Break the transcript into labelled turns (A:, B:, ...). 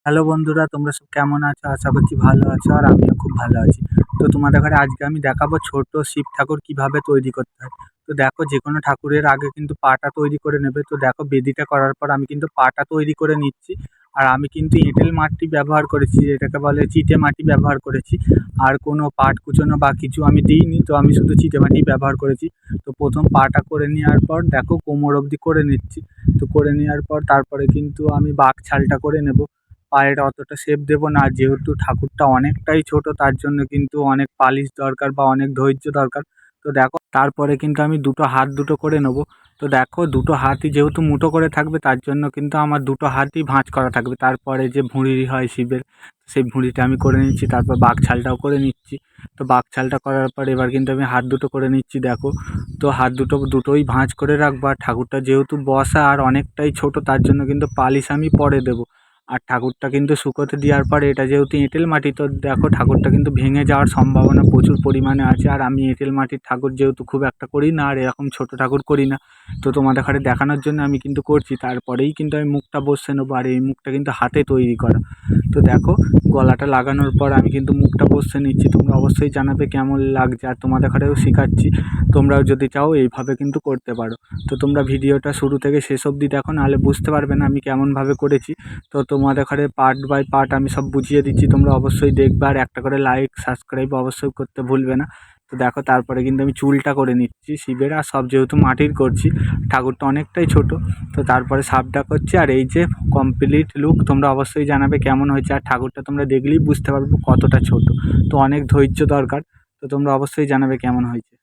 A: Hello বন্ধুরা, তোমরা সব কেমন আছো? আশা করছি ভালো আছো, আর আমিও খুব ভালো আছি। তো তোমাদের ঘরে আজকে আমি দেখাবো ছোট শিব ঠাকুর কিভাবে তৈরি করতে হয়। তো দেখো, যে কোনো ঠাকুরের আগে কিন্তু পাটা তৈরি করে নেবে। তো দেখো, বেদিটা করার পর আমি কিন্তু পাটা তৈরি করে নিচ্ছি। আর আমি কিন্তু এঁটেল মাটি ব্যবহার করেছি, যেটাকে বলে চিটে মাটি ব্যবহার করেছি। আর কোনো পাট কুচোনো বা কিছু আমি দিইনি, তো আমি শুধু চিটে মাটি ব্যবহার করেছি। তো প্রথম পাটা করে নেওয়ার পর দেখো কোমর অবধি করে নিচ্ছি। তো করে নেওয়ার পর তারপরে কিন্তু আমি বাঘ ছালটা করে নেব। পায়ের অতটা শেপ দেবো না, যেহেতু ঠাকুরটা অনেকটাই ছোট, তার জন্য কিন্তু অনেক পালিশ দরকার বা অনেক ধৈর্য দরকার। তো দেখো, তারপরে কিন্তু আমি দুটো হাত দুটো করে নেবো। তো দেখো, দুটো হাতই যেহেতু মুঠো করে থাকবে, তার জন্য কিন্তু আমার দুটো হাতই ভাঁজ করা থাকবে। তারপরে যে ভুঁড়ি হয় শিবের, সেই ভুঁড়িটা আমি করে নিচ্ছি। তারপর বাঘ ছালটাও করে নিচ্ছি। তো বাঘ ছালটা করার পর এবার কিন্তু আমি হাত দুটো করে নিচ্ছি। দেখো, তো হাত দুটোই ভাঁজ করে রাখবো। আর ঠাকুরটা যেহেতু বসা আর অনেকটাই ছোট, তার জন্য কিন্তু পালিশ আমি পরে দেবো। আর ঠাকুরটা কিন্তু শুকোতে দেওয়ার পরে, এটা যেহেতু এঁটেল মাটি, তো দেখো ঠাকুরটা কিন্তু ভেঙে যাওয়ার সম্ভাবনা প্রচুর পরিমাণে আছে। আর আমি এঁটেল মাটির ঠাকুর যেহেতু খুব একটা করি না, আর এরকম ছোট ঠাকুর করি না, তো তোমাদের ঘরে দেখানোর জন্য আমি কিন্তু করছি। তারপরেই কিন্তু আমি মুখটা বসে নেবো। আর এই মুখটা কিন্তু হাতে তৈরি করা। তো দেখো, গলাটা লাগানোর পর আমি কিন্তু মুখটা বসে নিচ্ছি। তোমরা অবশ্যই জানাবে কেমন লাগছে, আর তোমাদের ঘরেও শেখাচ্ছি। তোমরাও যদি চাও এইভাবে কিন্তু করতে পারো। তো তোমরা ভিডিওটা শুরু থেকে শেষ অবধি দেখো, নাহলে বুঝতে পারবে না আমি কেমনভাবে করেছি। তো তোমাদের ঘরে পার্ট বাই পার্ট আমি সব বুঝিয়ে দিচ্ছি, তোমরা অবশ্যই দেখবে। আর একটা করে লাইক সাবস্ক্রাইব অবশ্যই করতে ভুলবে না। তো দেখো, তারপরে কিন্তু আমি চুলটা করে নিচ্ছি শিবের। আর সব যেহেতু মাটির করছি, ঠাকুরটা অনেকটাই ছোট, তো তারপরে সাবটা করছি। আর এই যে কমপ্লিট লুক, তোমরা অবশ্যই জানাবে কেমন হয়েছে। আর ঠাকুরটা তোমরা দেখলেই বুঝতে পারবে কতটা ছোট। তো অনেক ধৈর্য দরকার। তো তোমরা অবশ্যই জানাবে কেমন হয়েছে।